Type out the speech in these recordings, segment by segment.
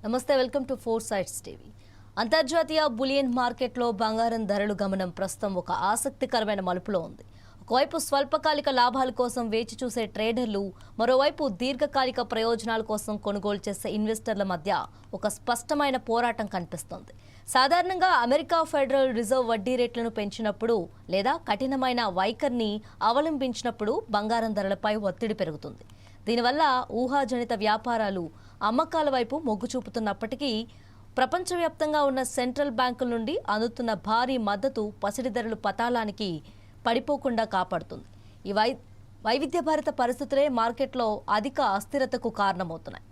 నమస్తే, welcome to four sites TV. అంతర్జాతీయ bullion మార్కెట్లో బంగారం ధరలు గమనం ప్రస్తుతం ఒక ఆసక్తికరమైన మలుపులో ఉంది. ఒకవైపు స్వల్పకాలిక లాభాల కోసం వేచి చూసే ట్రేడర్లు, మరోవైపు దీర్ఘకాలిక ప్రయోజనాల కోసం కొనుగోలు చేసే ఇన్వెస్టర్ల మధ్య ఒక స్పష్టమైన పోరాటం కనిపిస్తోంది. సాధారణంగా అమెరికా ఫెడరల్ రిజర్వ్ వడ్డీ రేట్లను పెంచినప్పుడు లేదా కఠినమైన వైఖరిని అవలంబించినప్పుడు బంగారం ధరలపై ఒత్తిడి పెరుగుతుంది. దీనివల్ల ఊహాజనిత వ్యాపారాలు అమ్మకాల వైపు మొగ్గు చూపుతున్నప్పటికీ ప్రపంచవ్యాప్తంగా ఉన్న సెంట్రల్ బ్యాంకుల నుండి అందుతున్న భారీ మద్దతు పసిడి ధరలు పతాళానికి పడిపోకుండా కాపాడుతుంది. ఈ వైవిధ్యభరిత పరిస్థితులే మార్కెట్లో అధిక అస్థిరతకు కారణమవుతున్నాయి.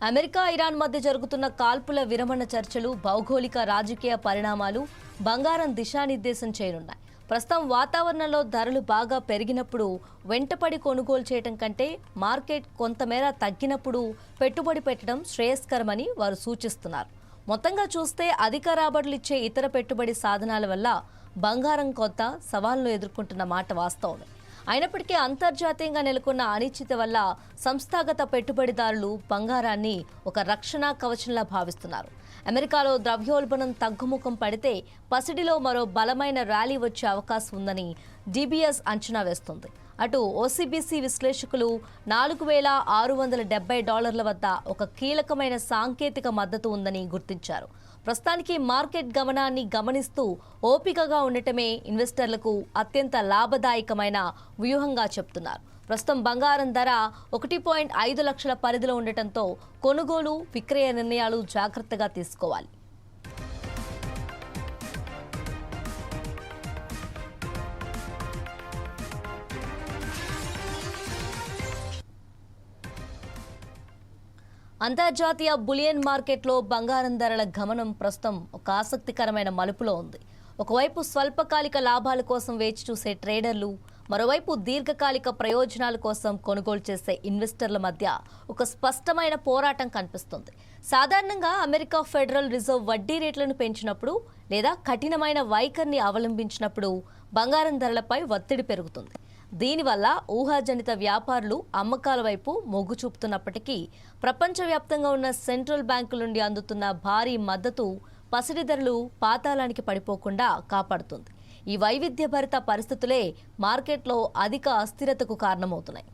అమెరికా ఇరాన్ మధ్య జరుగుతున్న కాల్పుల విరమణ చర్చలు, భౌగోళిక రాజకీయ పరిణామాలు బంగారం దిశానిర్దేశం చేయనున్నాయి. ప్రస్తుతం వాతావరణంలో ధరలు బాగా పెరిగినప్పుడు వెంటపడి కొనుగోలు చేయడం కంటే మార్కెట్ కొంతమేర తగ్గినప్పుడు పెట్టుబడి పెట్టడం శ్రేయస్కరమని వారు సూచిస్తున్నారు. మొత్తంగా చూస్తే అధిక రాబడులు ఇచ్చే ఇతర పెట్టుబడి సాధనాల వల్ల బంగారం కొంత సవాళ్లను ఎదుర్కొంటున్న మాట వాస్తవమే. అయినప్పటికీ అంతర్జాతీయంగా నెలకొన్న అనిశ్చిత వల్ల సంస్థాగత పెట్టుబడిదారులు బంగారాన్ని ఒక రక్షణ కవచంలా భావిస్తున్నారు. అమెరికాలో ద్రవ్యోల్బణం తగ్గుముఖం పడితే పసిడిలో మరో బలమైన ర్యాలీ వచ్చే అవకాశం ఉందని డిబిఎస్ అంచనా వేస్తుంది. అటు ఓసీబీసీ విశ్లేషకులు $4,670 వద్ద ఒక కీలకమైన సాంకేతిక మద్దతు ఉందని గుర్తించారు. ప్రస్తుతానికి మార్కెట్ గమనాన్ని గమనిస్తూ ఓపికగా ఉండటమే ఇన్వెస్టర్లకు అత్యంత లాభదాయకమైన వ్యూహంగా చెప్తున్నారు. ప్రస్తుతం బంగారం ధర 1.5 లక్షల పరిధిలో ఉండటంతో కొనుగోలు, విక్రయ నిర్ణయాలు జాగ్రత్తగా తీసుకోవాలి. అంతర్జాతీయ బులియన్ మార్కెట్లో బంగారం ధరల గమనం ప్రస్తుతం ఒక ఆసక్తికరమైన మలుపులో ఉంది. ఒకవైపు స్వల్పకాలిక లాభాల కోసం వేచి చూసే ట్రేడర్లు, మరోవైపు దీర్ఘకాలిక ప్రయోజనాల కోసం కొనుగోలు చేసే ఇన్వెస్టర్ల మధ్య ఒక స్పష్టమైన పోరాటం కనిపిస్తుంది. సాధారణంగా అమెరికా ఫెడరల్ రిజర్వ్ వడ్డీ రేట్లను పెంచినప్పుడు లేదా కఠినమైన వైఖరిని అవలంబించినప్పుడు బంగారం ధరలపై ఒత్తిడి పెరుగుతుంది. దీనివల్ల ఊహాజనిత వ్యాపారులు అమ్మకాల వైపు మొగ్గు చూపుతున్నప్పటికీ ప్రపంచవ్యాప్తంగా ఉన్న సెంట్రల్ బ్యాంకుల నుండి అందుతున్న భారీ మద్దతు పసిడి ధరలు పాతాళానికి పడిపోకుండా కాపాడుతుంది. ఈ వైవిధ్యభరిత పరిస్థితులే మార్కెట్లో అధిక అస్థిరతకు కారణమవుతున్నాయి.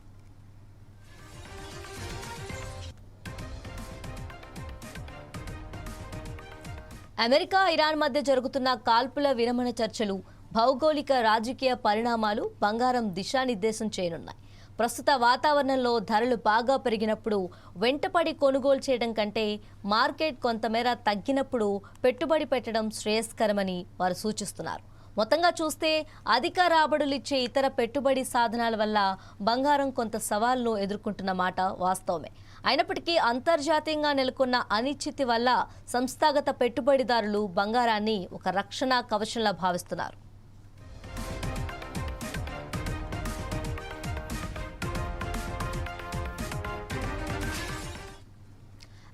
అమెరికా ఇరాన్ మధ్య జరుగుతున్న కాల్పుల విరమణ చర్చలు, భౌగోళిక రాజకీయ పరిణామాలు బంగారం దిశానిర్దేశం చేయనున్నాయి. ప్రస్తుత వాతావరణంలో ధరలు బాగా పెరిగినప్పుడు వెంటపడి కొనుగోలు చేయడం కంటే మార్కెట్ కొంతమేర తగ్గినప్పుడు పెట్టుబడి పెట్టడం శ్రేయస్కరమని వారు సూచిస్తున్నారు. మొత్తంగా చూస్తే అధిక రాబడులు ఇచ్చే ఇతర పెట్టుబడి సాధనాల వల్ల బంగారం కొంత సవాల్ను ఎదుర్కొంటున్న మాట వాస్తవమే. అయినప్పటికీ అంతర్జాతీయంగా నెలకొన్న అనిశ్చితి వల్ల సంస్థాగత పెట్టుబడిదారులు బంగారాన్ని ఒక రక్షణ కవచంలా భావిస్తున్నారు.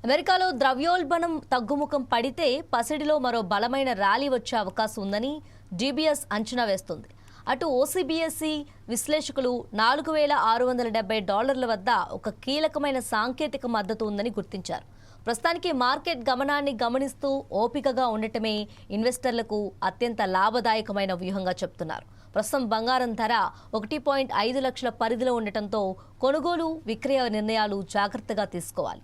అమెరికాలో ద్రవ్యోల్బణం తగ్గుముఖం పడితే పసిడిలో మరో బలమైన ర్యాలీ వచ్చే అవకాశం ఉందని డిబిఎస్ అంచనా వేస్తుంది. అటు ఓసీబీఎస్సీ విశ్లేషకులు $4,670 వద్ద ఒక కీలకమైన సాంకేతిక మద్దతు ఉందని గుర్తించారు. ప్రస్తుతానికి మార్కెట్ గమనాన్ని గమనిస్తూ ఓపికగా ఉండటమే ఇన్వెస్టర్లకు అత్యంత లాభదాయకమైన వ్యూహంగా చెప్తున్నారు. ప్రస్తుతం బంగారం ధర 1.5 లక్షల పరిధిలో ఉండటంతో కొనుగోలు, విక్రయ నిర్ణయాలు జాగ్రత్తగా తీసుకోవాలి.